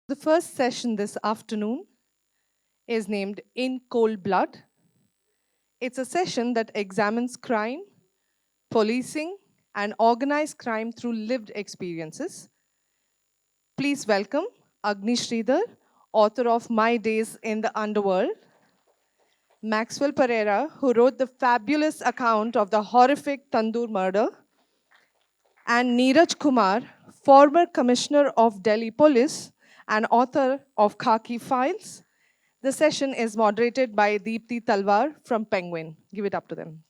The first session this afternoon is named In Cold Blood. It's a session that examines crime, policing, and organized crime through lived experiences. Please welcome Agni Sreedhar, author of My Days in the Underworld, Maxwell Pereira, who wrote the fabulous account of the horrific Tandoor murder, and Neeraj Kumar, former Commissioner of Delhi Police and author of Khaki Files. The session is moderated by Deepthi Talwar from Penguin. Give it up to them.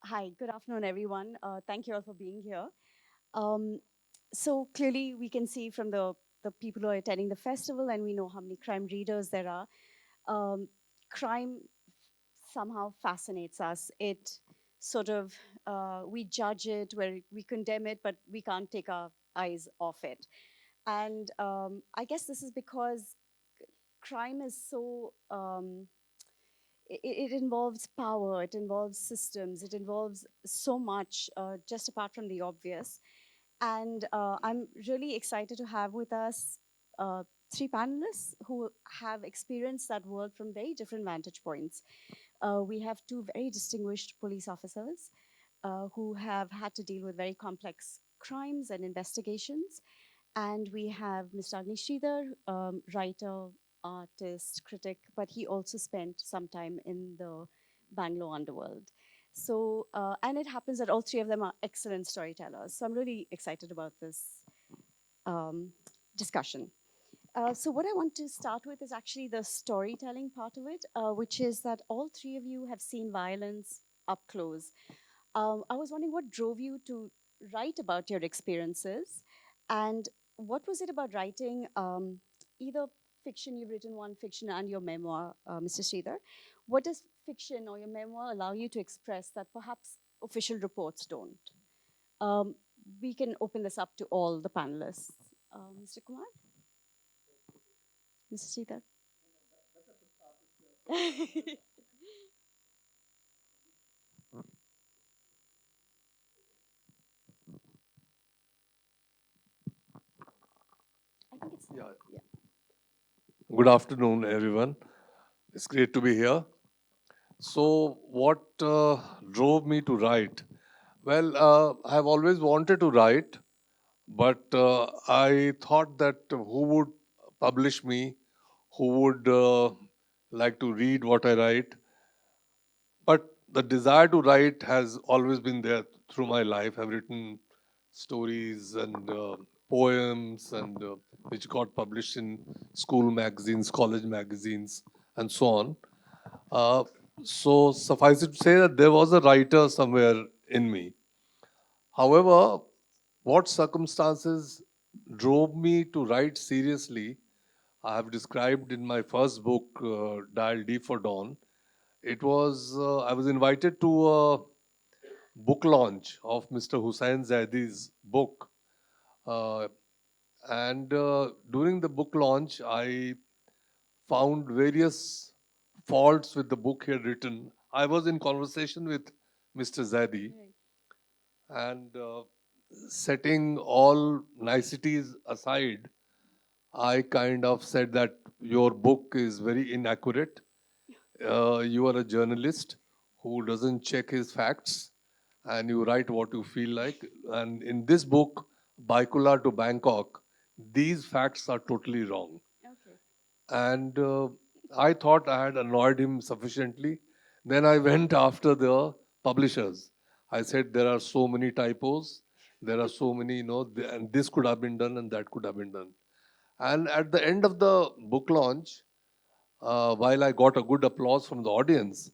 Hi, good afternoon, everyone. Thank you all for being here. Um, so clearly, we can see from the people who are attending the festival, and we know how many crime readers there are. Um, Crime somehow fascinates us. It sort of, we judge it, where we condemn it, but we can't take our eyes off it. And I guess this is because crime is so it involves power, it involves systems, it involves so much, just apart from the obvious. And I'm really excited to have with us three panelists who have experienced that world from very different vantage points. We have two very distinguished police officers who have had to deal with very complex crimes and investigations. And we have Mr. Agni Sreedhar, writer, artist, critic, but he also spent some time in the Bangalore underworld. So, and it happens that all three of them are excellent storytellers. So I'm really excited about this um, discussion. So what I want to start with is actually the storytelling part of it, which is that all three of you have seen violence up close. I was wondering what drove you to write about your experiences, and what was it about writing either fiction, you've written one fiction, and your memoir, Mr. Sridhar. What does fiction or your memoir allow you to express that perhaps official reports don't? Um, we can open this up to all the panelists. Mr. Kumar? Mr. Sridhar? I think it's, Yeah. yeah. Good afternoon, everyone. It's great to be here. So, what drove me to write? Well, I've always wanted to write, but I thought that who would publish me, who would like to read what I write. But the desire to write has always been there through my life. I've written stories and poems and which got published in school magazines, college magazines, and so on. Uh, so suffice it to say that there was a writer somewhere in me. However, what circumstances drove me to write seriously, I have described in my first book, Dial D for Dawn. It was, I was invited to a book launch of Mr. Hussain Zaidi's book. Uh, and during the book launch, I found various faults with the book he had written. I was in conversation with Mr. Zaidi, Right. and setting all niceties aside, I kind of said that your book is very inaccurate. You are a journalist who doesn't check his facts, and you write what you feel like. And in this book, Baikula to Bangkok, these facts are totally wrong. Okay. And I thought I had annoyed him sufficiently. Then I went after the publishers. I said, there are so many typos, there are so many, and this could have been done and that could have been done. And at the end of the book launch, while I got a good applause from the audience,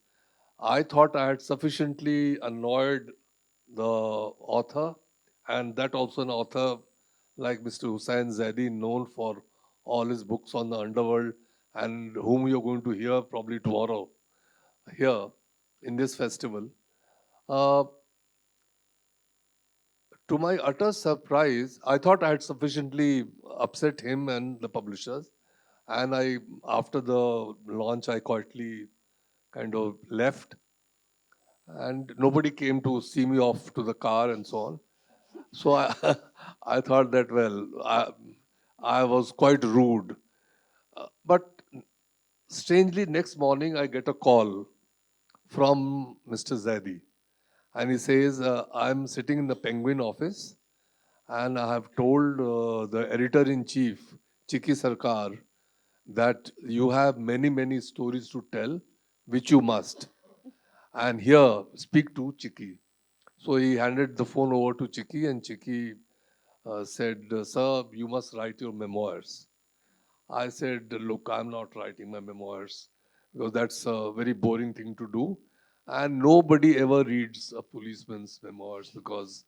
I thought I had sufficiently annoyed the author, and that also an author like Mr. Hussain Zaidi, known for all his books on the underworld, and whom you're going to hear probably tomorrow here in this festival. Uh, to my utter surprise, I thought I had sufficiently upset him and the publishers. And after the launch, I quietly kind of left, and nobody came to see me off to the car and so on. So I, I thought that, well, I was quite rude. But strangely, next morning I get a call from Mr. Zaidi, and he says, I'm sitting in the Penguin office, and I have told the editor in chief, Chiki Sarkar, that you have many, many stories to tell, which you must. And here, speak to Chiki. So he handed the phone over to Chiki, and Chiki said, Sir, you must write your memoirs. I said, Look, I'm not writing my memoirs because that's a very boring thing to do. And nobody ever reads a policeman's memoirs because,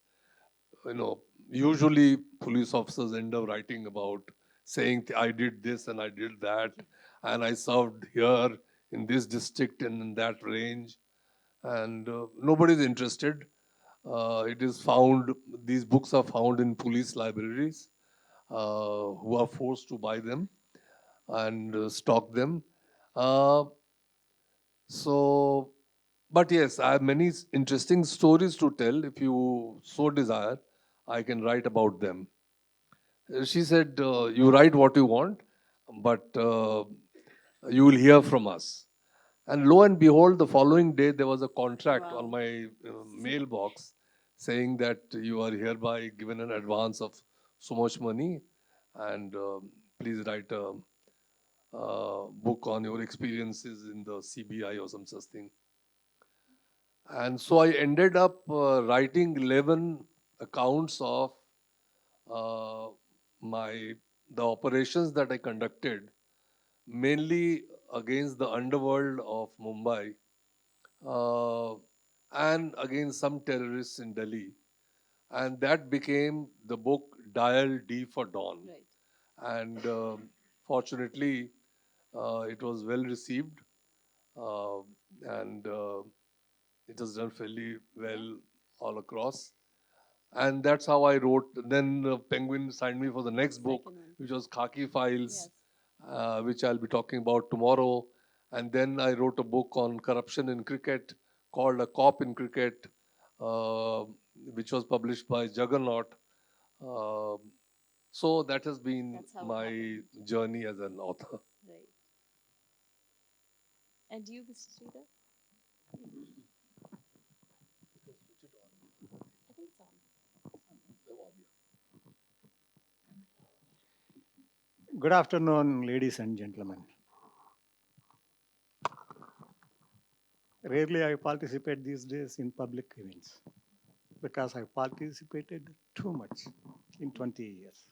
you know, usually police officers end up writing about saying, I did this and I did that, and I served here in this district and in that range. And nobody's interested. It is found, these books are found in police libraries who are forced to buy them and stock them. Uh, so, but yes, I have many interesting stories to tell. If you so desire, I can write about them. She said, You write what you want, but you will hear from us. And lo and behold, the following day, there was a contract on Wow. my mailbox saying that you are hereby given an advance of so much money, and please write a book on your experiences in the CBI or some such thing. And so I ended up writing 11 accounts of uh, my the operations that I conducted, mainly against the underworld of Mumbai uh, and against some terrorists in Delhi. And that became the book Dial D for Dawn. Right. And fortunately, it was well received, uh, and it was done fairly well all across. And that's how I wrote. Then Penguin signed me for the next book, Second one. which was Khaki Files, Yes. which I'll be talking about tomorrow. And then I wrote a book on corruption in cricket called A Cop in Cricket, uh, which was published by Juggernaut. Uh, so that has been That's how it my happened. journey as an author. Right. And you, Mr. Sreedhar? I think it's on. Good afternoon, ladies and gentlemen. Rarely I participate these days in public events because I participated too much in 20 years.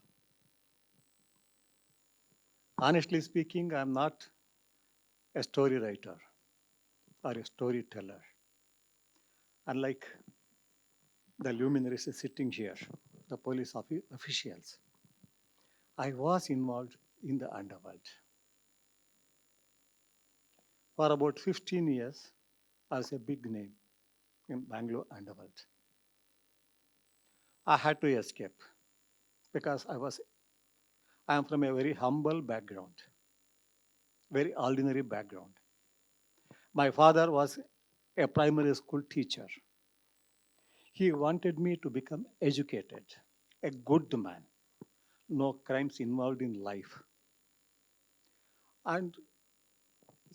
Honestly speaking, I'm not a story writer or a storyteller. Unlike the luminaries sitting here, the police officials, I was involved in the underworld. For about 15 years, I was a big name in Bangalore underworld. I had to escape because I am from a very humble background, very ordinary background. My father was a primary school teacher. He wanted me to become educated, a good man, no crimes involved in life. And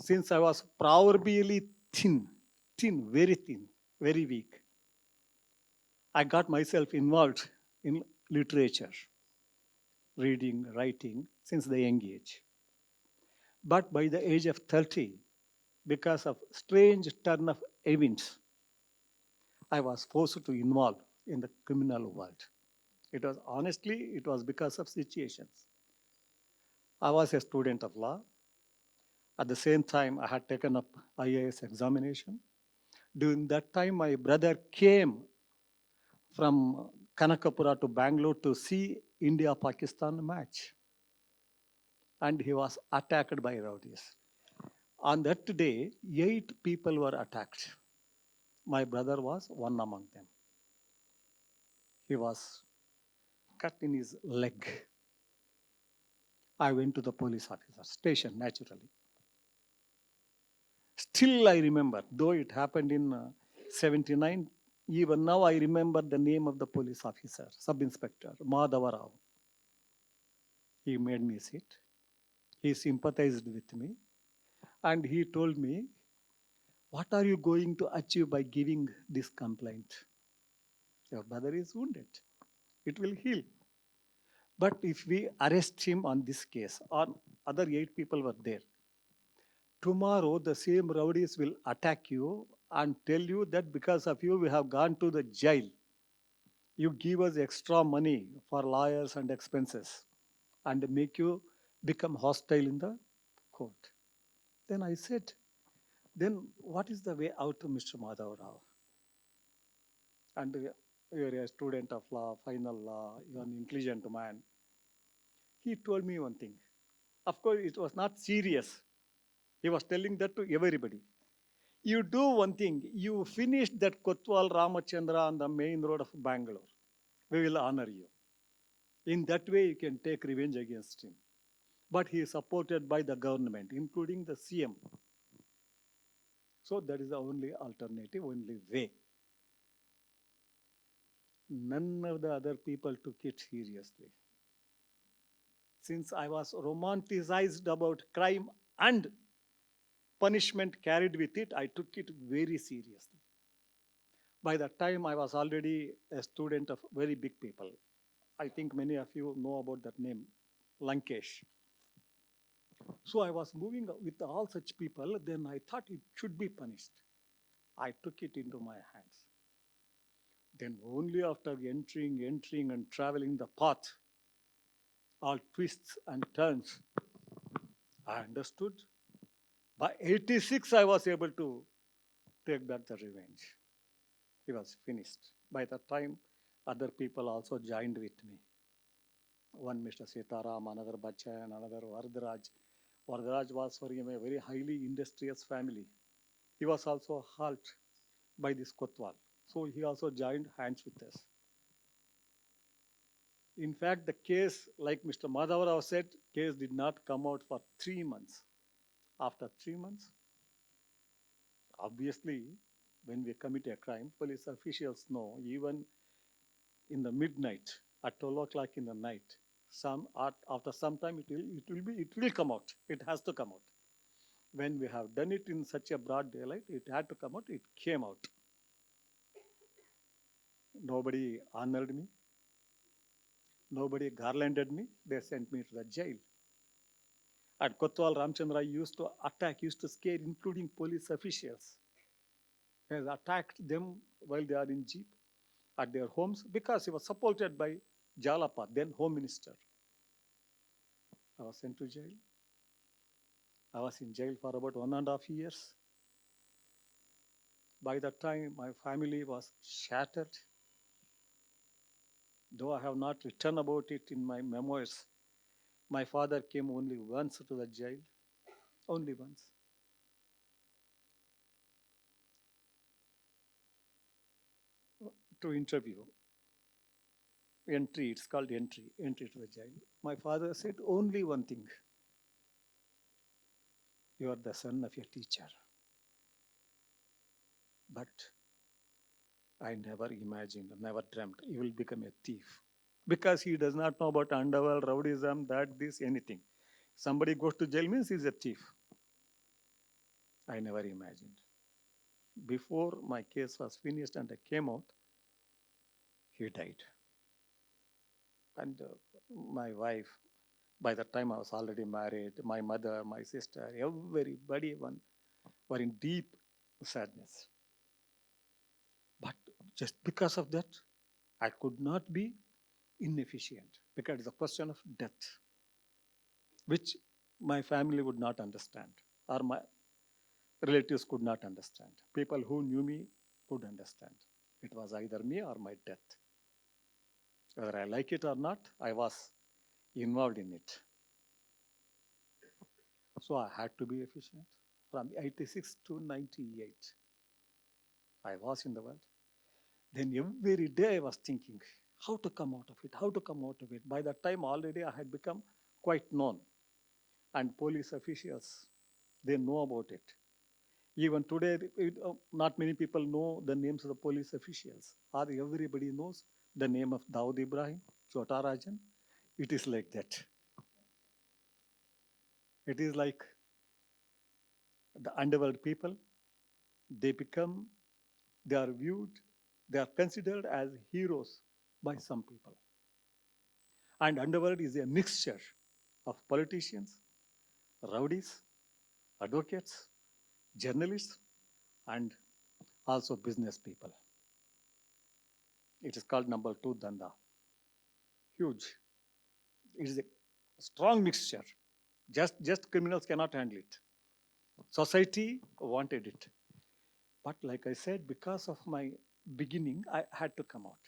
since I was proverbially very thin, very weak, I got myself involved in literature, reading, writing since the young age. But by the age of 30, because of strange turn of events, I was forced to involve in the criminal world. It was because of situations. I was a student of law. At the same time, I had taken up IAS examination. During that time, my brother came from Kanakapura to Bangalore to see India-Pakistan match. And he was attacked by rowdies. On that day, 8 people were attacked. My brother was one among them. He was cut in his leg. I went to the police officer station naturally. Still, I remember, though it happened in 79, even now I remember the name of the police officer, Sub Inspector Madhava Rao. He made me sit. He sympathized with me. And he told me, what are you going to achieve by giving this complaint? Your brother is wounded. It will heal. But if we arrest him on this case, or other 8 people were there, tomorrow the same rowdies will attack you and tell you that because of you we have gone to the jail. You give us extra money for lawyers and expenses and make you become hostile in the court. Then I said, then what is the way out, Mr. Madhav Rao? And you are a student of law, final law, you are an intelligent man. He told me one thing. Of course, it was not serious. He was telling that to everybody. You do one thing, you finish that Kotwal Ramachandra on the main road of Bangalore. We will honor you. In that way, you can take revenge against him. But he is supported by the government, including the CM. So that is the only alternative, only way. None of the other people took it seriously. Since I was romanticized about crime and punishment carried with it, I took it very seriously. By that time, I was already a student of very big people. I think many of you know about that name, Lankesh. So I was moving with all such people, then I thought it should be punished. I took it into my hands. Then only after entering and traveling the path, all twists and turns, I understood. By 86, I was able to take back the revenge. He was finished. By that time, other people also joined with me. One Mr. Sitaram, another Bachchan, another Varadaraj. Varadaraj was for him a very highly industrious family. He was also halt by this Kotwal. So he also joined hands with us. In fact, the case, like Mr. Madhavarao said, case did not come out for 3 months. After 3 months, obviously, when we commit a crime, police officials know, even in the midnight, at 12 o'clock in the night, after some time it will come out. It has to come out. When we have done it in such a broad daylight, it had to come out. It came out. Nobody honored me. Nobody garlanded me. They sent me to the jail. At Kotwal, Ramchandra used to attack, used to scare, including police officials. He has attacked them while they are in jeep at their homes because he was supported by Jalapa, then Home Minister. I was sent to jail. I was in jail for about 1.5 years. By that time, my family was shattered. Though I have not written about it in my memoirs, my father came only once to the jail, only once. To interview. Entry, it's called entry to the jail. My father said only one thing. You are the son of a teacher. But I never imagined, never dreamt you will become a thief. Because he does not know about underworld, rowdyism, that, this, anything. Somebody goes to jail means he's a thief. I never imagined. Before my case was finished and I came out, he died. And my wife, by that time I was already married, my mother, my sister, everybody were in deep sadness. But just because of that, I could not be inefficient because it's a question of death, which my family would not understand or my relatives could not understand. People who knew me could understand. It was either me or my death. Whether I like it or not, I was involved in it. So I had to be efficient. From 86 to 98, I was in the world. Then every day I was thinking, how to come out of it, how to come out of it. By that time already I had become quite known. And police officials, they know about it. Even today, not many people know the names of the police officials. Or everybody knows the name of Dawood Ibrahim, Chota Rajan. It is like that. It is like the underworld people, they become, they are viewed, they are considered as heroes by some people. And underworld is a mixture of politicians, rowdies, advocates, journalists, and also business people. It is called number two danda. Huge. It is a strong mixture. Just criminals cannot handle it. Society wanted it. But like I said, because of my beginning, I had to come out.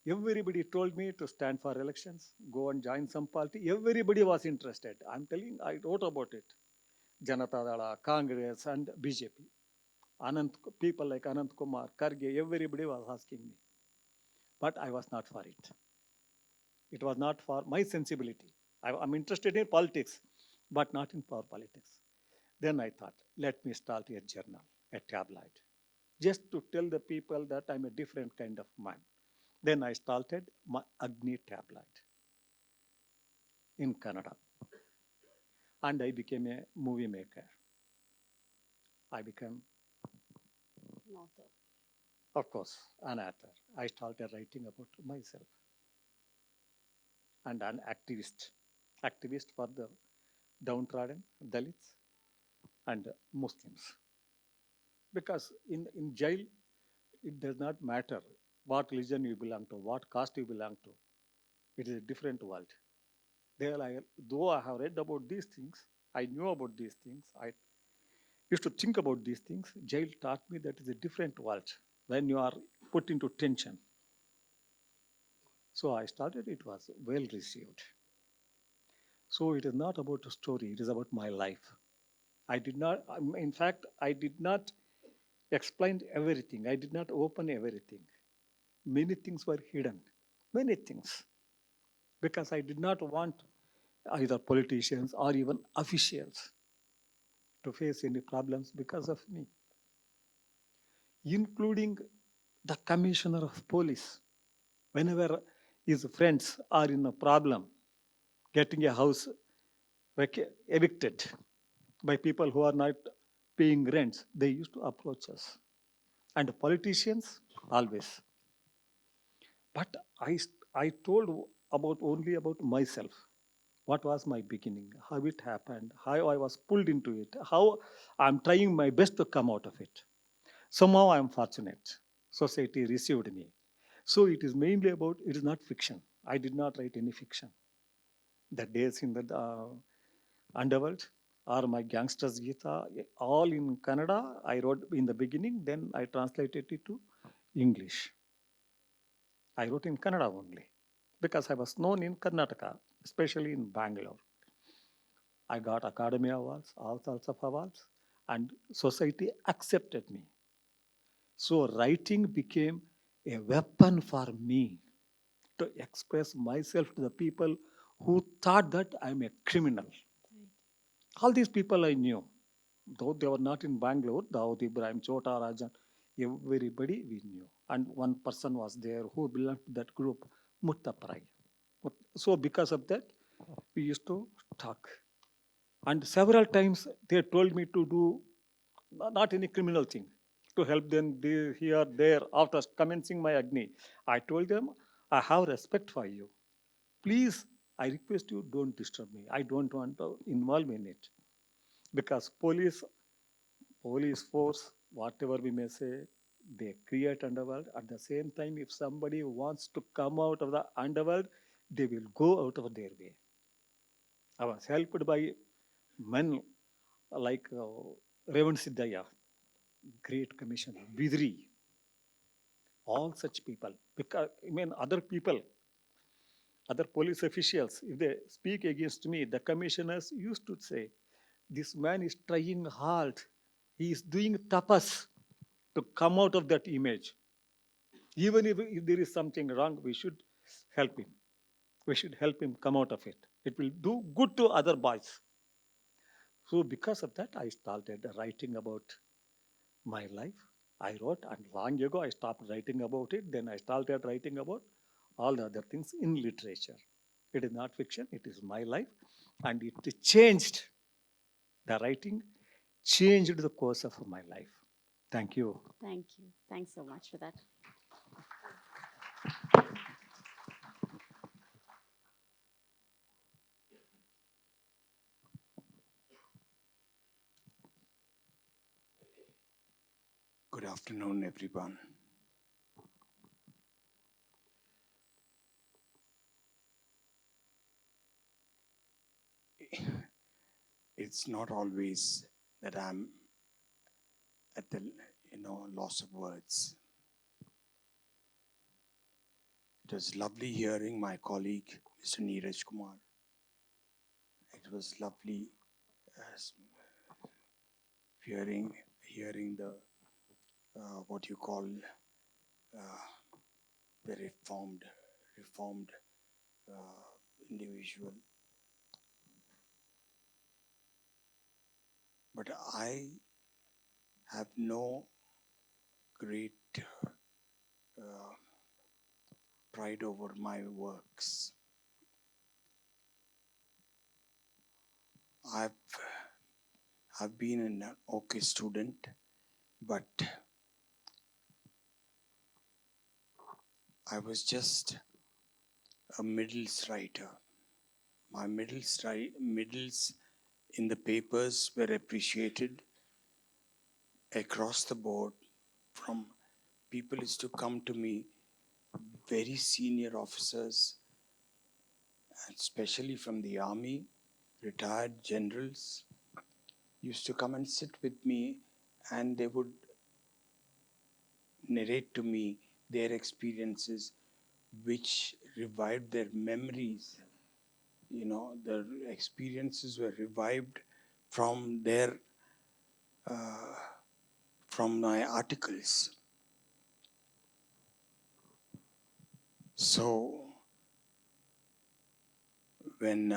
Everybody told me to stand for elections, go and join some party. Everybody was interested. I'm telling, I wrote about it. Janata Dala, Congress, and BJP. People like Anant Kumar, Karge, everybody was asking me. But I was not for it. It was not for my sensibility. I'm interested in politics, but not in power politics. Then I thought, let me start a journal, a tabloid, just to tell the people that I'm a different kind of man. Then I started my Agni tabloid in Kannada, and I became a movie maker. I became, An author. of course, an author. I started writing about myself and an activist for the downtrodden, Dalits, and Muslims. Because in jail, it does not matter what religion you belong to, what caste you belong to. It is a different world. There, though I have read about these things, I knew about these things, I used to think about these things. Jail taught me that it's a different world when you are put into tension. So I started, it was well received. So it is not about a story, it is about my life. I did not, in fact, I did not explain everything, I did not open everything. Many things were hidden, many things, because I did not want either politicians or even officials to face any problems because of me, including the commissioner of police. Whenever his friends are in a problem, getting a house evicted by people who are not paying rents, they used to approach us. And politicians, always. But I told about only about myself. What was my beginning? How it happened? How I was pulled into it? How I'm trying my best to come out of it. Somehow I'm fortunate. Society received me. So it is mainly about, it is not fiction. I did not write any fiction. The days in the underworld or my gangsters Gita, all in Kannada, I wrote in the beginning, then I translated it to English. I wrote in Kannada only because I was known in Karnataka, especially in Bangalore. I got Academy Awards, all sorts of awards, and society accepted me. So writing became a weapon for me to express myself to the people who thought that I'm a criminal. All these people I knew, though they were not in Bangalore, Dawood Ibrahim, Chota Rajan, everybody we knew. And one person was there who belonged to that group, Muttaparai. So because of that, we used to talk. And several times they told me to do not any criminal thing, to help them here, there, after commencing my Agni. I told them, I have respect for you. Please, I request you, don't disturb me. I don't want to involve in it. Because police force, whatever we may say, they create underworld. At the same time, if somebody wants to come out of the underworld, they will go out of their way. I was helped by men like Revan Siddhaya, great commissioner, Bidri, all such people. Because, I mean, other people, other police officials, if they speak against me, the commissioners used to say, this man is trying hard. He is doing tapas to come out of that image. Even if there is something wrong, we should help him. We should help him come out of it. It will do good to other boys. So because of that, I started writing about my life. I wrote, and long ago I stopped writing about it. Then I started writing about all the other things in literature. It is not fiction, it is my life. And it changed the writing, changed the course of my life. Thank you. Thank you. Thanks so much for that. Good afternoon, everyone. It's not always that I'm at the loss of words. It was lovely hearing my colleague, Mr. Neeraj Kumar. It was lovely hearing the what you call the reformed individual. But I have no great pride over my works. I've been an okay student, but I was just a middles writer. My middles in the papers were appreciated across the board. From people used to come to me, very senior officers, and especially from the army, retired generals, used to come and sit with me, and they would narrate to me their experiences, which revived their memories. The experiences were revived from from my articles. So when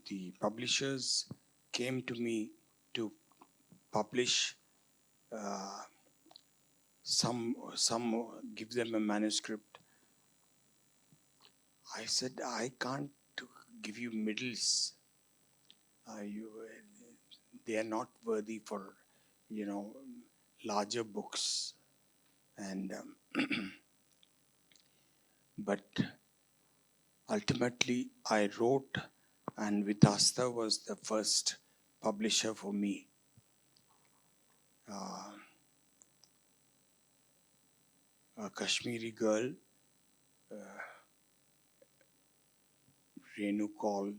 the publishers came to me to publish some give them a manuscript, I said, I can't give you middles. They are not worthy for larger books. And but ultimately I wrote, and Vitasta was the first publisher for me. A Kashmiri girl, Renu Kaul,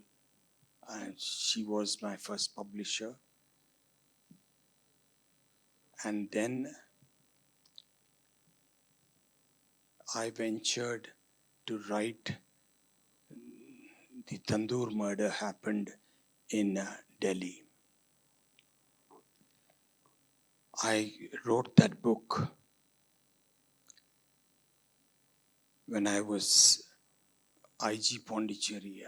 and she was my first publisher. And then I ventured to write. The Tandoor murder happened in Delhi. I wrote that book when I was IG Pondicherry.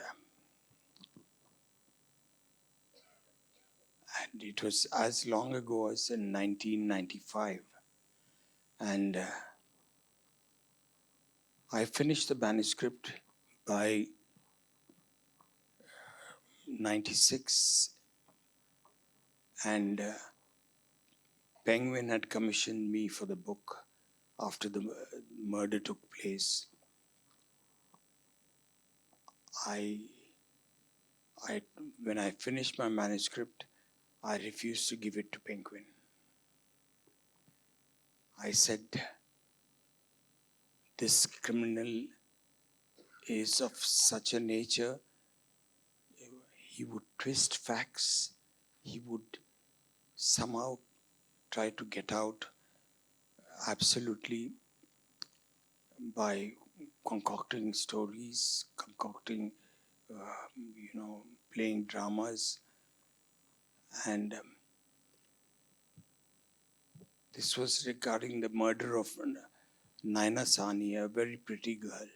And it was as long ago as in 1995. And I finished the manuscript by 96. And Penguin had commissioned me for the book after the murder took place. When I finished my manuscript, I refused to give it to Penguin. I said, this criminal is of such a nature, he would twist facts, he would somehow try to get out absolutely by concocting stories, playing dramas. And this was regarding the murder of Naina Sani, a very pretty girl.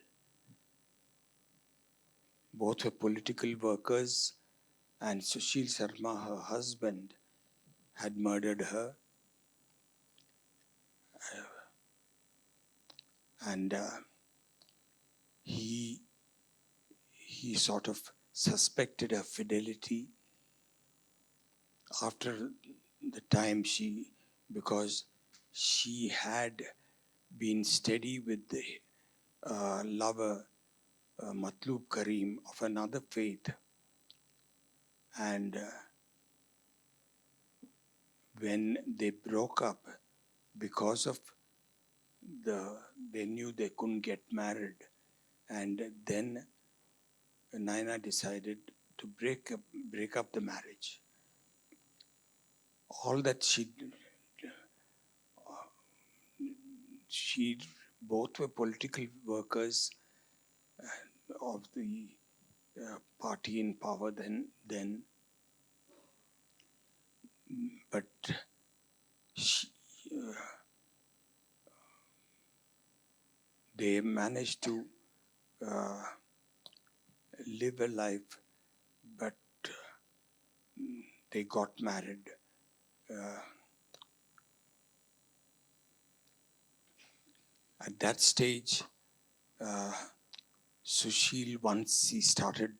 Both were political workers, and Sushil Sharma, her husband, had murdered her. And he he sort of suspected her fidelity after the time because she had been steady with the lover, Matlub Karim, of another faith. And when they broke up, because of they knew they couldn't get married. And then Naina decided to break up the marriage. All that she both were political workers of the party in power then, but she, they managed to uh, live a life, but they got married. At that stage, Sushil, once he started,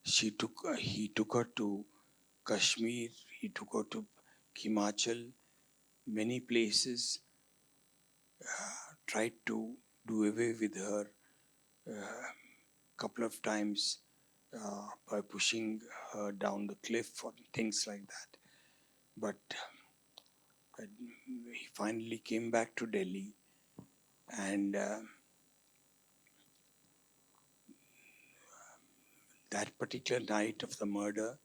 he took her to Kashmir, he took her to Himachal, many places, tried to do away with her couple of times by pushing her down the cliff or things like that. But he finally came back to Delhi, and that particular night of the murder,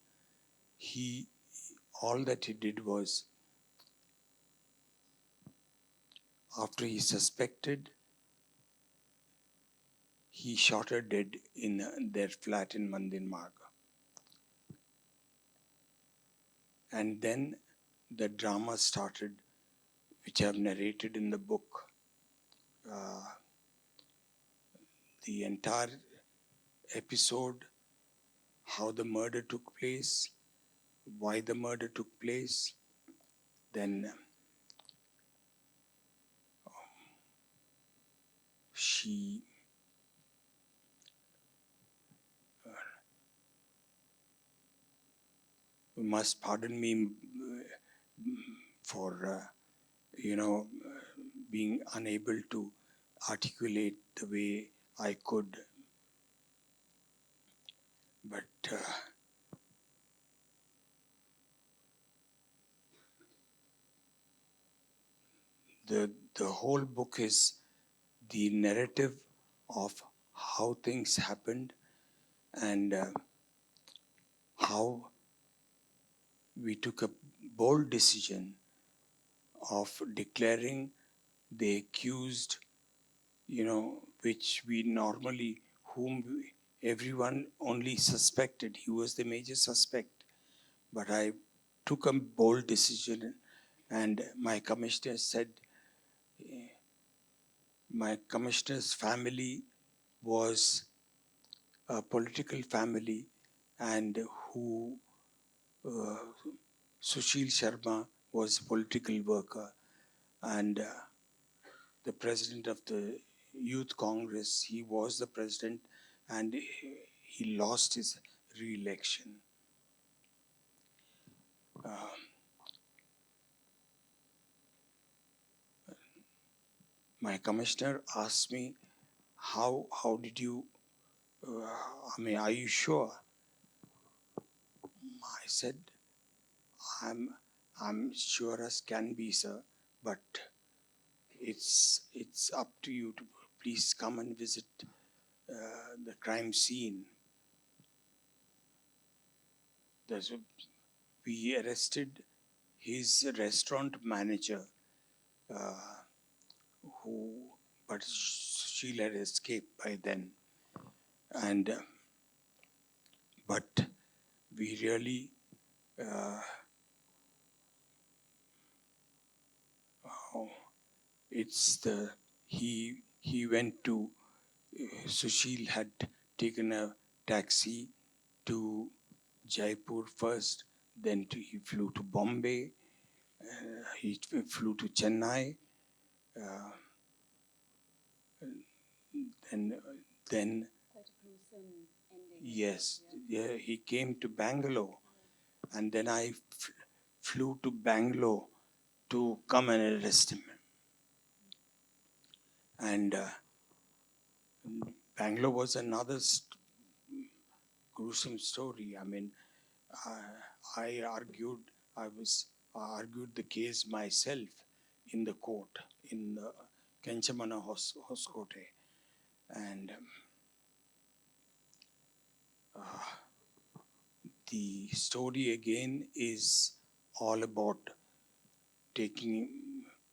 all that he did was, after he suspected, he shot her dead in their flat in Mandir Marg. And then the drama started, which I've narrated in the book. The entire episode, how the murder took place, why the murder took place, then she must pardon me for being unable to articulate the way I could, but the whole book is the narrative of how things happened and how we took a bold decision of declaring the accused, which we normally, everyone only suspected. He was the major suspect. But I took a bold decision, and my commissioner said, my commissioner's family was a political family, and who Sushil Sharma was a political worker, and the president of the Youth Congress, he was the president, and he lost his re-election. My commissioner asked me, how did you, are you sure? I said, I'm sure as can be, sir, but it's up to you to please come and visit the crime scene. We arrested his restaurant manager, but she had escaped by then. And but we really he went to Sushil had taken a taxi to Jaipur first, then he flew to Bombay, he flew to Chennai, and then Yes, yeah, he came to Bangalore, and then I flew to Bangalore to come and arrest him. And Bangalore was another gruesome story. I mean, I argued, I argued the case myself in the court in the Kenchamana Hoskote, and the story again is all about taking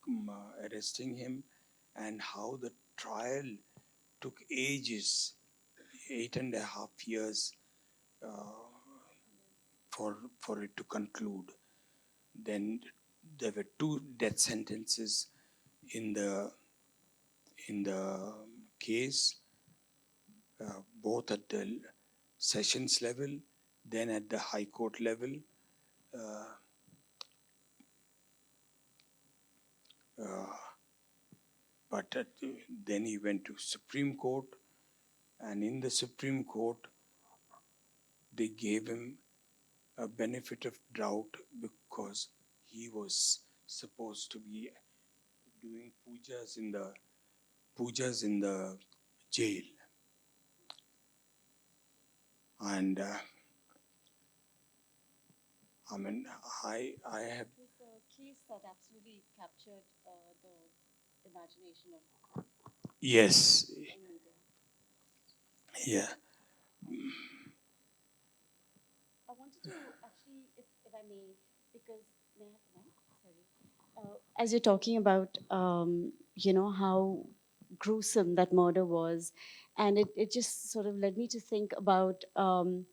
him, arresting him, and how the trial took ages, 8.5 years for it to conclude. Then there were 2 death sentences in the case, both at the sessions level, then at the high court level. But then he went to Supreme Court, and in the Supreme Court, they gave him a benefit of doubt because he was supposed to be doing pujas in the jail. And I mean, I have. It's a case that absolutely captured the imagination of Yes. in India. Yeah. I wanted to actually, if I may, because may I have the mic? Sorry. As you're talking about, how gruesome that murder was, and it just sort of led me to think about, all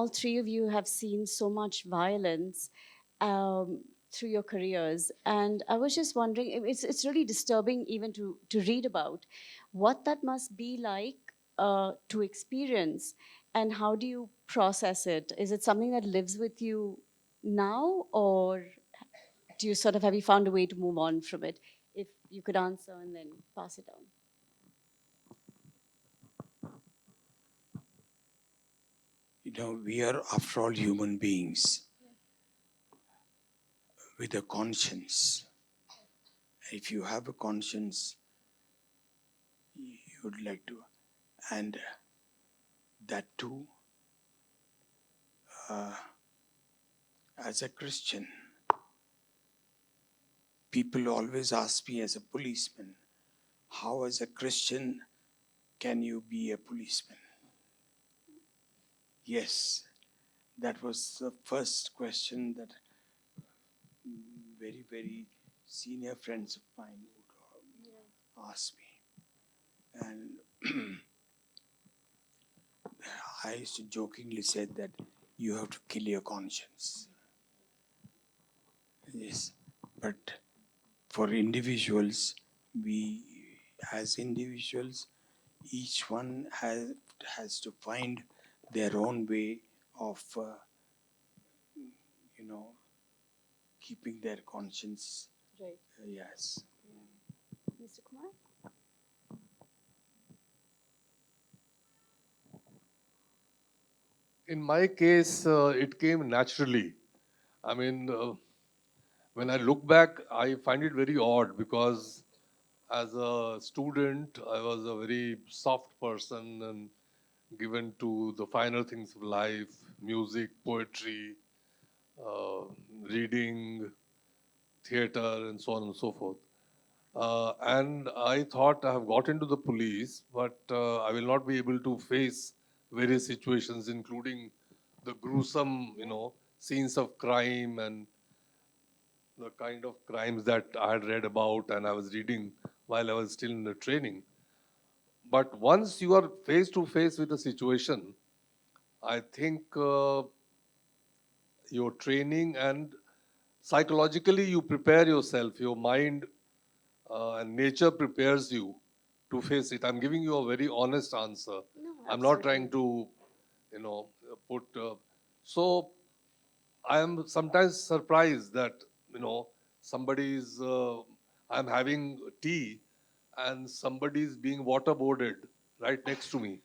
three of you have seen so much violence um, through your careers, and I was just wondering, it's really disturbing even to read about what that must be like to experience, and how do you process it? Is it something that lives with you now, or do you sort of have you found a way to move on from it? If you could answer and then pass it on. We are, after all, human beings with a conscience. If you have a conscience, you would like to, and that too, as a Christian, people always ask me as a policeman, how as a Christian can you be a policeman? Yes, that was the first question that very, very senior friends of mine would ask me. And I used to jokingly say that you have to kill your conscience. Yes, but for individuals, as individuals, each one has to find their own way of, keeping their conscience. Right. Yes. Mr. Kumar? In my case, it came naturally. I mean, when I look back, I find it very odd because as a student, I was a very soft person and given to the finer things of life, music, poetry, uh, reading, theater, and so on and so forth. And I thought I have got into the police, but I will not be able to face various situations, including the gruesome, scenes of crime and the kind of crimes that I had read about and I was reading while I was still in the training. But once you are face to face with a situation, I think your training and psychologically you prepare yourself, your mind and nature prepares you to face it. I'm giving you a very honest answer. No, I'm not absolutely. trying to, you know, put. So I am sometimes surprised that somebody's. I'm having tea, and somebody's being waterboarded right next to me.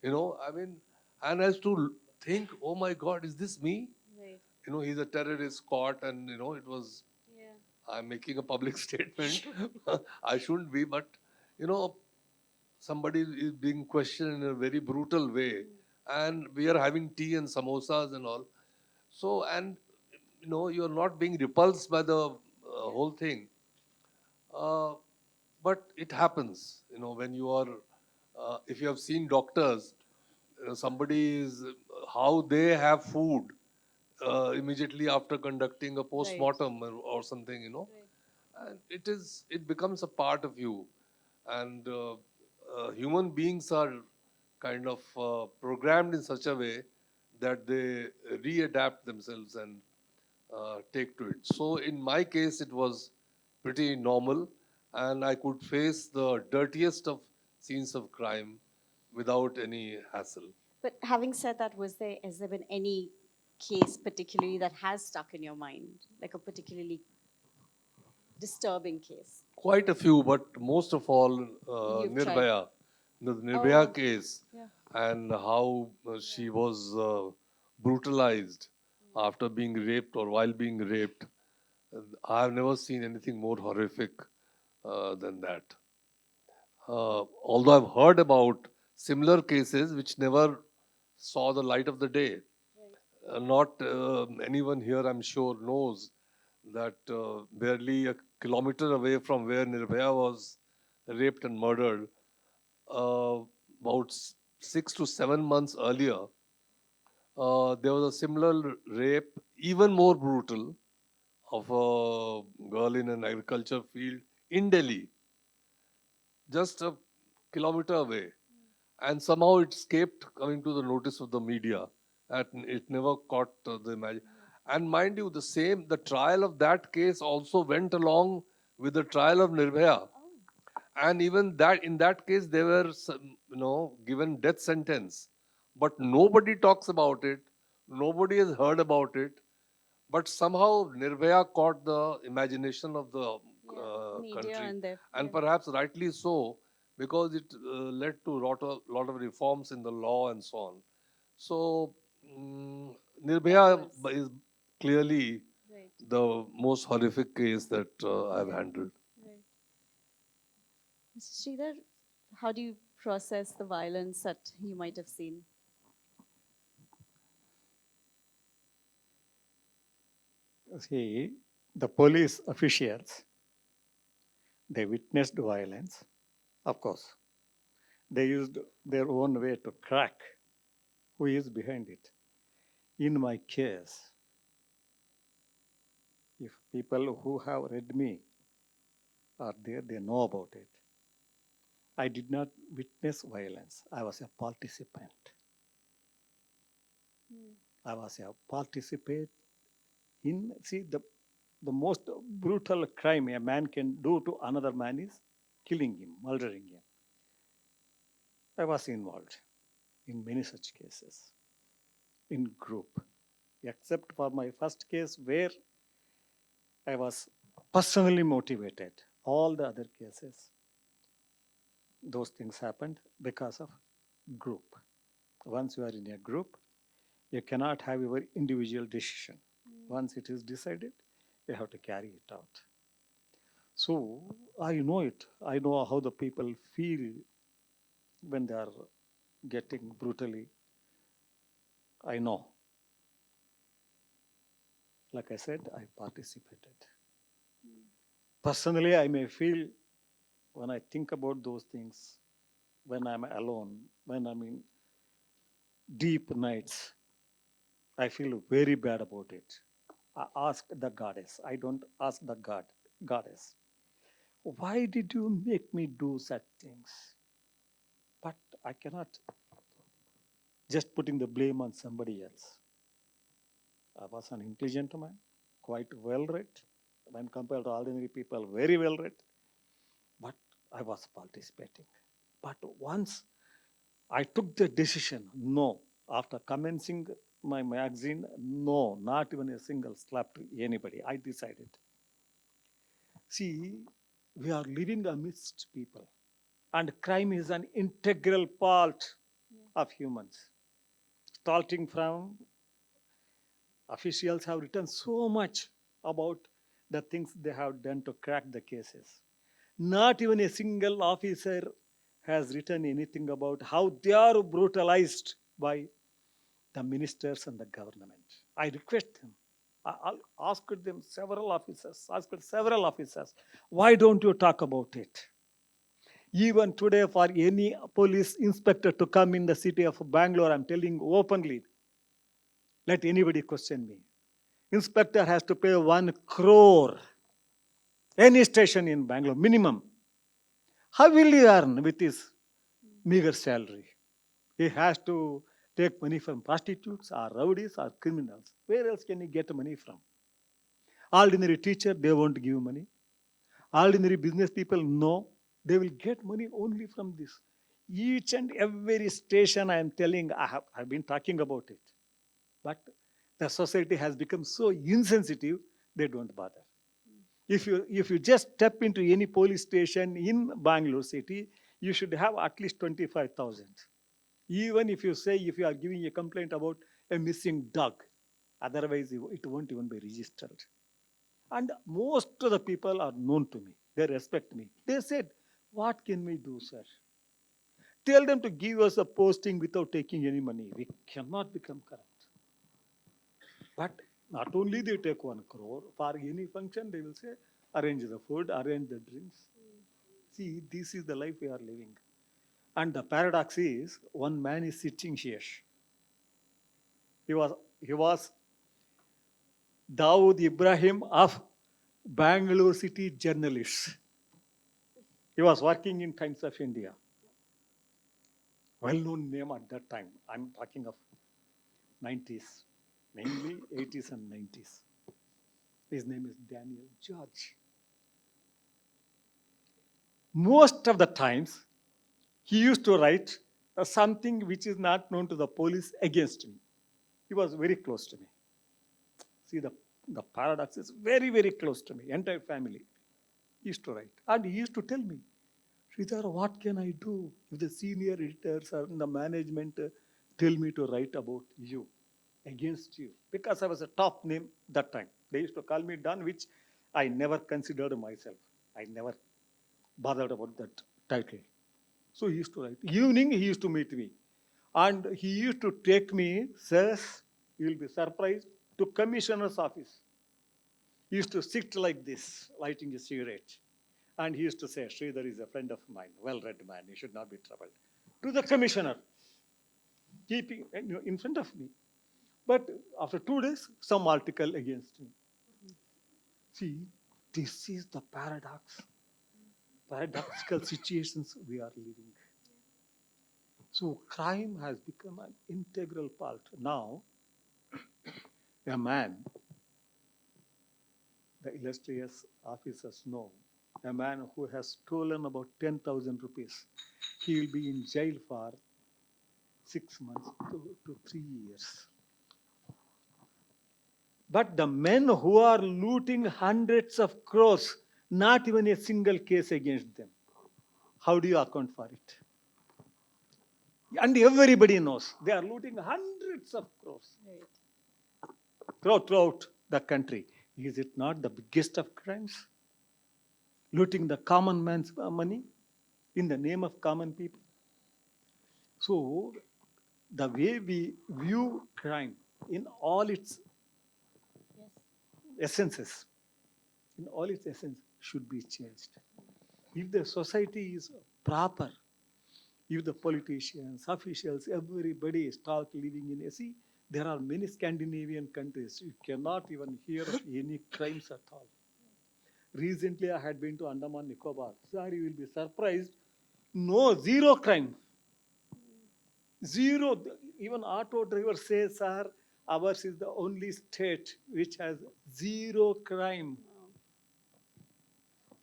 I mean, And I used to think, oh my God, is this me? Right. He's a terrorist caught, and it was, Yeah. I'm making a public statement. I shouldn't be, but you know, somebody is being questioned in a very brutal way, and we are having tea and samosas and all. So, and you're not being repulsed by the whole thing. Uh, but it happens, when you are, if you have seen doctors, somebody is, how they have food immediately after conducting a Right. post-mortem or something, Right. and it becomes a part of you. And human beings are kind of programmed in such a way that they readapt themselves and take to it. So in my case, it was pretty normal, and I could face the dirtiest of scenes of crime without any hassle. But having said that, has there been any case particularly that has stuck in your mind, like a particularly disturbing case? Quite a few, but most of all, You've tried. Nirbhaya, the Nirbhaya Oh, case, yeah. and how she was brutalized after being raped or while being raped. I've never seen anything more horrific than that. Although I've heard about similar cases which never saw the light of the day. Not anyone here, I'm sure, knows that barely a kilometer away from where Nirbhaya was raped and murdered, uh, about 6 to 7 months earlier, there was a similar rape, even more brutal, of a girl in an agriculture field in Delhi, just a kilometer away. And somehow it escaped coming to the notice of the media. And it never caught the imagine. And mind you, the trial of that case also went along with the trial of Nirbhaya. And even that, in that case, they were, given death sentence. But nobody talks about it. Nobody has heard about it. But somehow Nirbhaya caught the imagination of the Yeah. Media country, and the and perhaps rightly so, because it led to lot of reforms in the law and so on. So Nirbhaya was is clearly right. the most horrific case that I've Yeah. handled. Right. Mr. Sridhar, how do you process the violence that you might have seen? See, the police officials, they witnessed violence. Of course, they used their own way to crack who is behind it. In my case, if people who have read me are there, they know about it. I did not witness violence. I was a participant. I was a participant in, see, the most brutal crime a man can do to another man is killing him, murdering him. I was involved in many such cases in group, except for my first case where I was personally motivated. All the other cases, those things happened because of group. Once you are in a group, you cannot have your individual decision. Once it is decided, you have to carry it out. So I know it. I know how the people feel when they are getting brutally. I know. Like I said, I participated. Personally, I may feel when I think about those things, when I'm alone, when I'm in deep nights, I feel very bad about it. I ask the goddess. I don't ask the goddess. Why did you make me do such things? But I cannot just putting the blame on somebody else. I was an intelligent man, quite well read, when compared to ordinary people, very well read. But I was participating. But once I took the decision, no, after commencing my magazine, no, not even a single slap to anybody. I decided. See, we are living amidst people, and crime is an integral part of humans. starting from officials have written so much about the things they have done to crack the cases. Not even a single officer has written anything about how they are brutalized by the ministers and the government. I request them. I'll ask them, several officers, why don't you talk about it? Even today, for any police inspector to come in the city of Bangalore, I'm telling openly, let anybody question me. Inspector has to pay 1 crore. Any station in Bangalore, minimum. How will he earn with his meager salary? He has to take money from prostitutes or rowdies or criminals. Where else can he get money from? Ordinary teacher, they won't give money. Ordinary business people, no. They will get money only from this. Each and every station I am telling, I've been talking about it. But the society has become so insensitive, they don't bother. If you just step into any police station in Bangalore city, you should have at least 25,000. Even if you say if you are giving a complaint about a missing dog, otherwise it won't even be registered. And most of the people are known to me. They respect me. They said, what can we do, sir? Tell them to give us a posting without taking any money. We cannot become corrupt. But not only they take 1 crore, for any function they will say, arrange the food, arrange the drinks. See, this is the life we are living. And the paradox is, one man is sitting here. He was Dawood Ibrahim of Bangalore city journalists. He was working in Times of India. Well-known name at that time. I'm talking of 90s, mainly 80s and 90s. His name is Daniel George. Most of the times, he used to write something which is not known to the police against me. He was very close to me. See, the paradox is very, very close to me, entire family. He used to write. And he used to tell me, Sreedhar, what can I do if the senior editors or the management tell me to write about you, against you? Because I was a top name that time. They used to call me Don, which I never considered myself. I never bothered about that title. So he used to write. Evening, he used to meet me. And he used to take me, sirs, you will be surprised, to commissioner's office. He used to sit like this, lighting a cigarette. And he used to say, Sreedhar is a friend of mine, well-read man, he should not be troubled. To the commissioner, keeping in front of me. But after 2 days, some article against me. See, this is the paradoxical situations we are living. So crime has become an integral part. Now, a man, the illustrious officers know, a man who has stolen about 10,000 rupees, he will be in jail for 6 months to 3 years. But the men who are looting hundreds of crores, not even a single case against them, how do you account for it? And everybody knows they are looting hundreds of crores throughout the country. Is it not the biggest of crimes? Looting the common man's money in the name of common people. So, the way we view crime in all its essences, should be changed. If the society is proper, if the politicians, officials, everybody start living in AC, there are many Scandinavian countries. You cannot even hear of any crimes at all. Recently, I had been to Andaman Nicobar. Sir, you will be surprised. No, zero crime. Zero. Even auto driver says, sir, ours is the only state which has zero crime.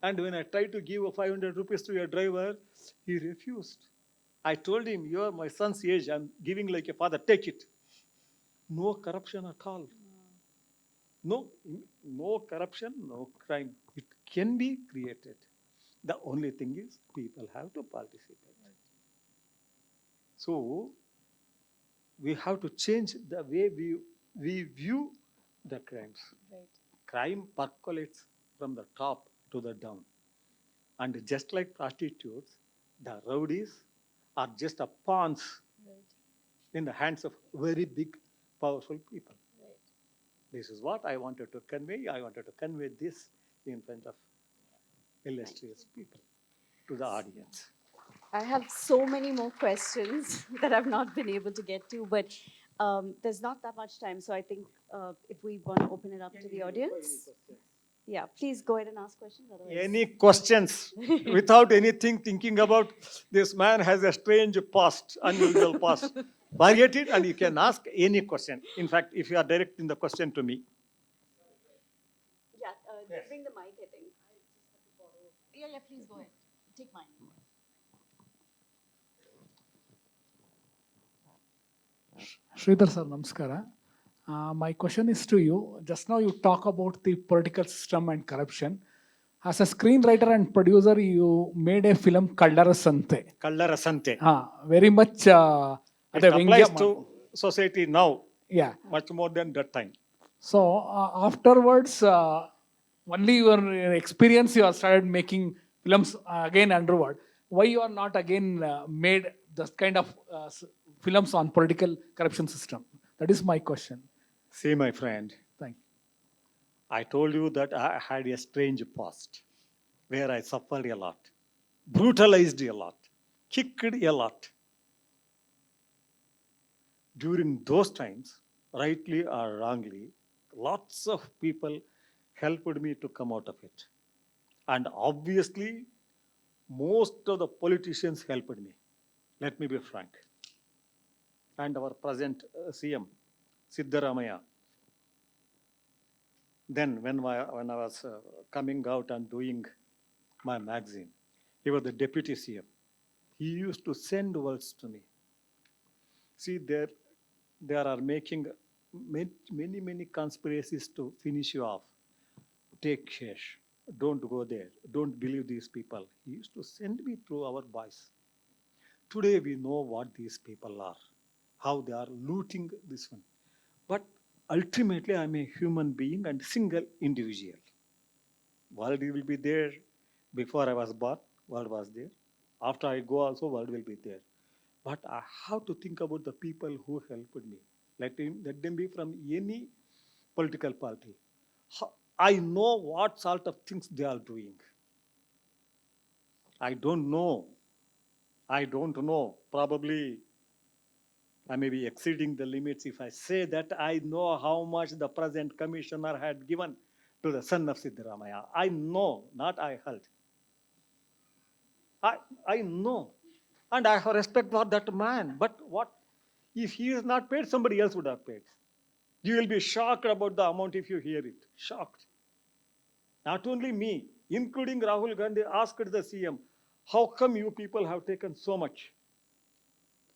And when I tried to give 500 rupees to your driver, he refused. I told him, you are my son's age. I'm giving like a father. Take it. No corruption at all. No corruption, no crime. It can be created. The only thing is people have to participate. So we have to change the way we view the crimes. Right. Crime percolates from the top to the down. And just like prostitutes, the rowdies are just a pawns Right. in the hands of very big, powerful people. Right. This is what I wanted to convey. I wanted to convey this in front of illustrious people to the audience. I have so many more questions that I've not been able to get to, but there's not that much time. So I think if we want to open it up to the audience, yeah, please go ahead and ask questions. Otherwise, Any questions without anything thinking about this man has a strange past, unusual past. Forget it and you can ask any question. In fact, if you are directing the question to me, yeah, bring the mic. I think. Yeah, please go ahead. Take mine. Sreedhar sir, namaskara. My question is to you. Just now you talk about the political system and corruption. As a screenwriter and producer, you made a film Kallarasante. Kallarasante. Very much. It applies to society now, Yeah. much more than that time. So afterwards, only your experience you have started making films again underward. Why you are not again made this kind of films on political corruption system? That is my question. See, my friend, Thank you. I told you that I had a strange past where I suffered a lot, brutalized a lot, kicked a lot. During those times, rightly or wrongly, lots of people helped me to come out of it. And obviously, most of the politicians helped me. Let me be frank. And our present CM, Siddaramaya. Then when I was coming out and doing my magazine, he was the deputy CM. He used to send words to me. See, there are making many conspiracies to finish you off. Take care. Don't go there. Don't believe these people. He used to send me through our boys. Today we know what these people are, how they are looting this one. But ultimately, I'm a human being and single individual. World will be there. Before I was born, world was there. After I go also, world will be there. But I have to think about the people who helped me. Let them be from any political party. I know what sort of things they are doing. I don't know. Probably I may be exceeding the limits if I say that I know how much the present commissioner had given to the son of Siddaramaya. I know, not I heard. I know. And I have respect for that man. But what if he is not paid, somebody else would have paid. You will be shocked about the amount if you hear it. Shocked. Not only me, including Rahul Gandhi asked the CM, how come you people have taken so much?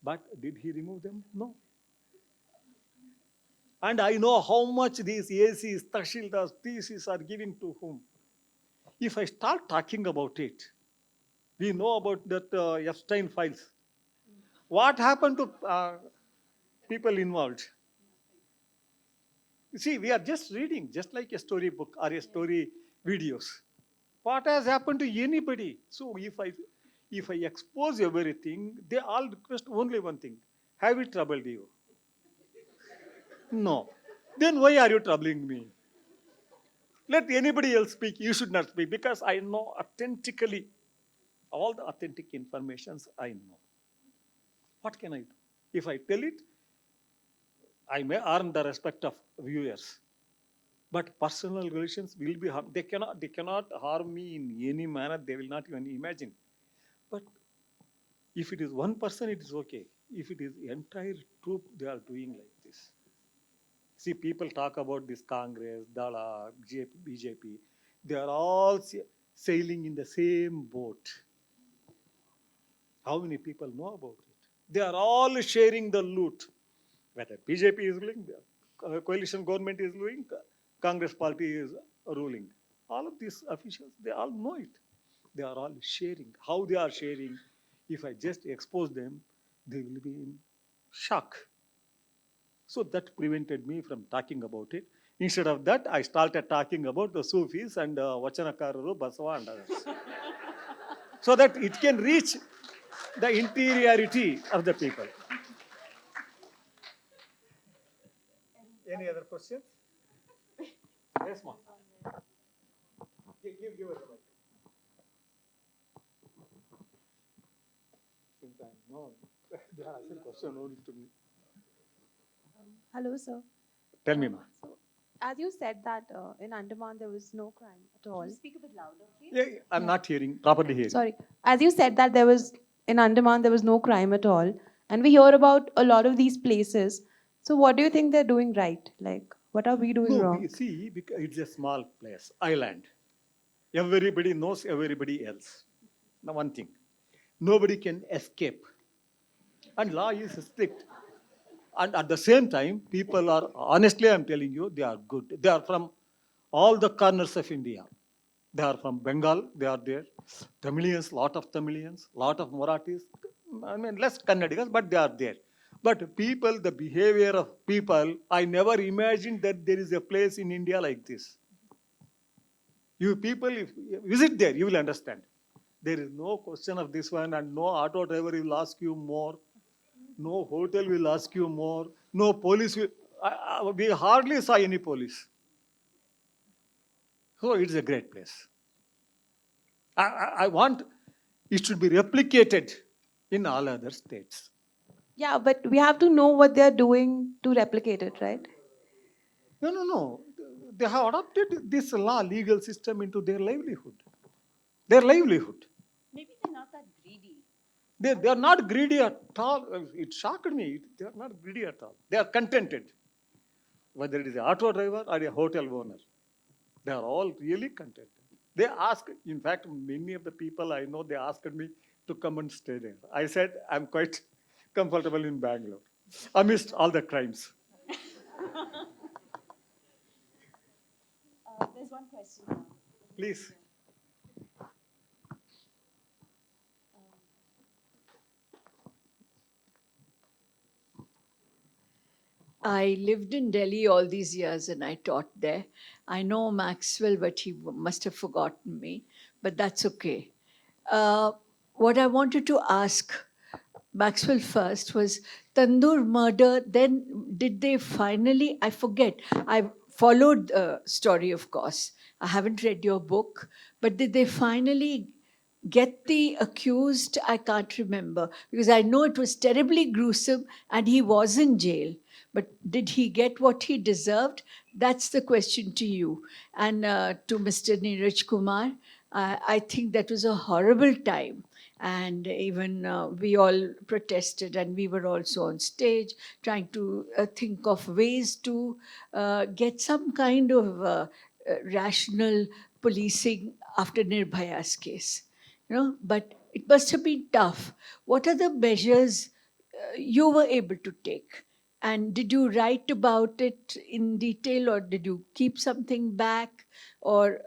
But did he remove them? No. And I know how much these ACs, Tahshildars, TCs are giving to whom. If I start talking about it, we know about that Epstein files. What happened to people involved? You see, we are just reading, just like a storybook or a story videos. What has happened to anybody? So if I expose everything, they all request only one thing. Have it troubled you? No. Then why are you troubling me? Let anybody else speak. You should not speak because I know authentically all the authentic informations I know. What can I do? If I tell it, I may earn the respect of viewers. But personal relations will be harmed. They cannot harm me in any manner. They will not even imagine. But if it is one person, it is okay. If it is the entire troop, they are doing like this. See, people talk about this Congress, Dala, BJP. They are all sailing in the same boat. How many people know about it? They are all sharing the loot. Whether BJP is ruling, coalition government is ruling, Congress party is ruling. All of these officials, they all know it. They are all sharing. How they are sharing, if I just expose them, they will be in shock. So that prevented me from talking about it. Instead of that, I started talking about the Sufis and Vachanakararu, Basava and others. So that it can reach the interiority of the people. Any other questions? Yes, ma'am. Give her the mic. Since I know they are asking question only to me. Hello, sir. Tell me, ma'am. So, as you said that in Andaman there was no crime at all. Speak a bit louder, please. Yeah, I'm not hearing, properly hearing. Sorry. As you said that there was in Andaman there was no crime at all, and we hear about a lot of these places. So, what do you think they're doing right? Like, what are we doing No, wrong? see, because it's a small place, island. Everybody knows everybody else. Now, one thing, nobody can escape. And law is strict. And at the same time, people are, honestly, I'm telling you, they are good. They are from all the corners of India. They are from Bengal, they are there. Tamilians, lot of Tamilians, lot of Marathis. I mean, less Kannadigas, but they are there. But people, the behavior of people, I never imagined that there is a place in India like this. You people, if you visit there, you will understand. There is no question of this one, and no auto driver will ask you more. No hotel will ask you more. No police will. We hardly saw any police. So it's a great place. I want it should be replicated in all other states. Yeah, but we have to know what they're doing to replicate it, right? No. They have adopted this law, legal system into their livelihood. Their livelihood. Maybe they're not that greedy. They are not greedy at all. It shocked me. They are not greedy at all. They are contented. Whether it is an auto driver or a hotel owner, they are all really contented. They ask, in fact, many of the people I know, they asked me to come and stay there. I said, I'm quite comfortable in Bangalore amidst all the crimes. There's one question now. Please. I lived in Delhi all these years and I taught there. I know Maxwell, but he must have forgotten me, but that's okay. What I wanted to ask Maxwell first was Tandoor murder. Then, did they finally? I forget. I followed the story, of course. I haven't read your book, but did they finally get the accused? I can't remember because I know it was terribly gruesome and he was in jail. But did he get what he deserved? That's the question to you. And to Mr. Neeraj Kumar, I think that was a horrible time. And even we all protested, and we were also on stage trying to think of ways to get some kind of rational policing after Nirbhaya's case. But it must have been tough. What are the measures you were able to take? And did you write about it in detail, or did you keep something back? Or,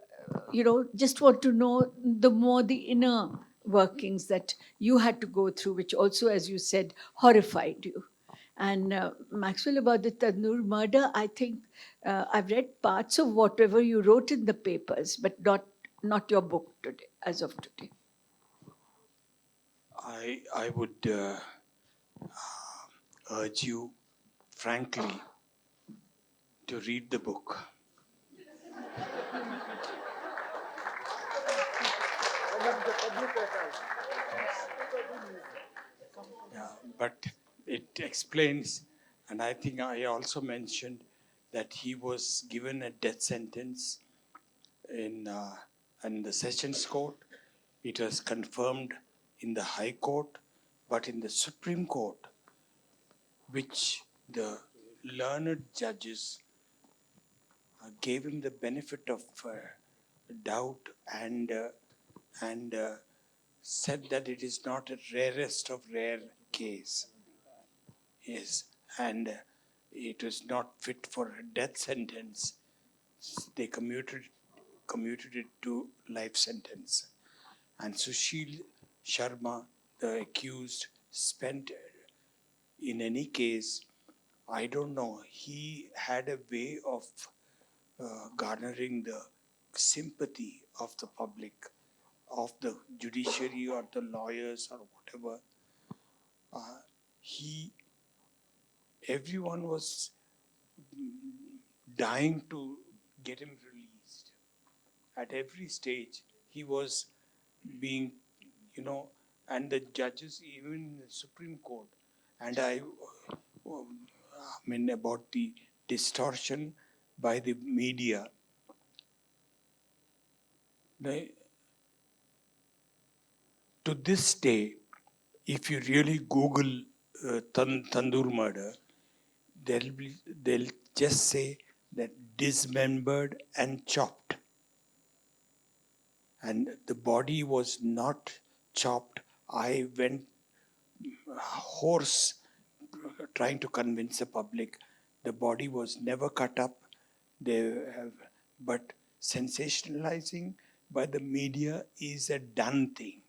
just want to know the inner workings that you had to go through, which also, as you said, horrified you. And Maxwell, about the Tandoor murder, I think I've read parts of whatever you wrote in the papers, but not your book today, as of today. I would urge you, frankly, to read the book. Yeah, but it explains, and I think I also mentioned that he was given a death sentence in the Sessions Court. It was confirmed in the High Court, but in the Supreme Court, which the learned judges gave him the benefit of doubt and said that it is not a rarest of rare case. Yes, and it was not fit for a death sentence. They commuted it to life sentence. And Sushil Sharma, the accused, spent in any case I don't know, he had a way of garnering the sympathy of the public, of the judiciary or the lawyers or whatever. He, everyone was dying to get him released. At every stage, he was being, and the judges, even in the Supreme Court. And I mean, about the distortion by the media. To this day, if you really Google Tandoor murder, they'll just say that dismembered and chopped. And the body was not chopped. I went hoarse trying to convince the public the body was never cut up. They have, but sensationalizing by the media is a done thing.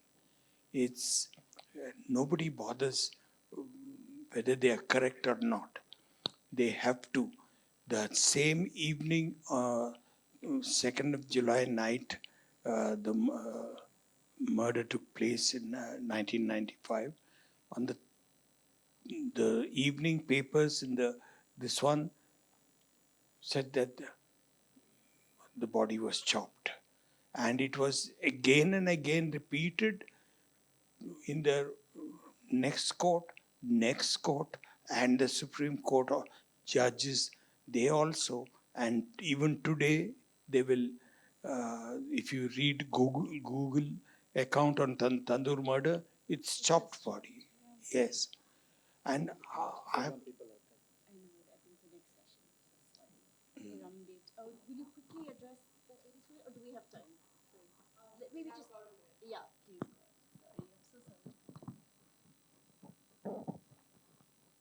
It's nobody bothers whether they are correct or not. They have to. The same evening, 2nd of July night, the murder took place in 1995. On the evening papers in this one said that the body was chopped, and it was again and again repeated in the next court, and the Supreme Court of judges, they also, and even today, they will, if you read Google account on Tandoor murder, it's chopped body. Yes. And I Will you quickly address the issue, or do we have time? Maybe just, yeah, please. Sorry, I'm so sorry.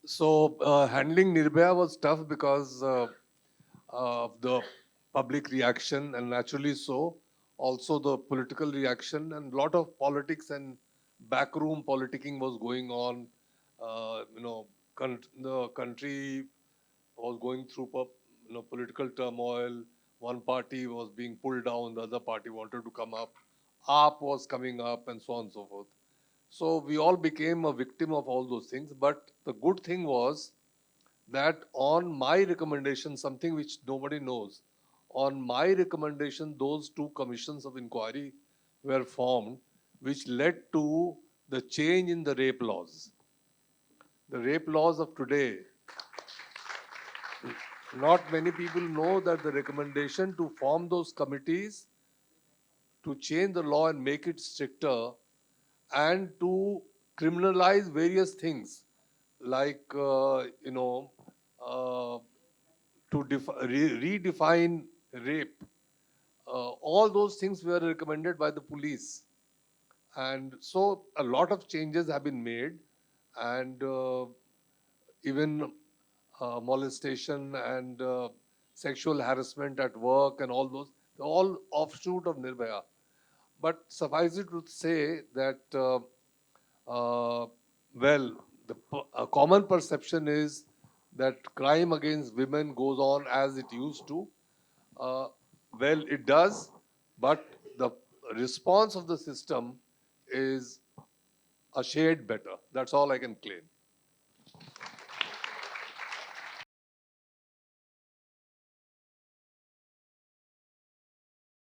So handling Nirbhaya was tough because of the public reaction, and naturally so. Also the political reaction, and a lot of politics and backroom politicking was going on. The country was going through political turmoil. One party was being pulled down, the other party wanted to come up. AAP was coming up, and so on and so forth. So we all became a victim of all those things. But the good thing was that on my recommendation, something which nobody knows, on my recommendation, those two commissions of inquiry were formed, which led to the change in the rape laws. The rape laws of today, not many people know that the recommendation to form those committees to change the law and make it stricter and to criminalize various things like, to redefine rape. All those things were recommended by the police. And so a lot of changes have been made, and even molestation and sexual harassment at work and all those, all offshoot of Nirbhaya. But suffice it to say that, a common perception is that crime against women goes on as it used to. Uh, it does, but the response of the system is a shade better. That's all I can claim.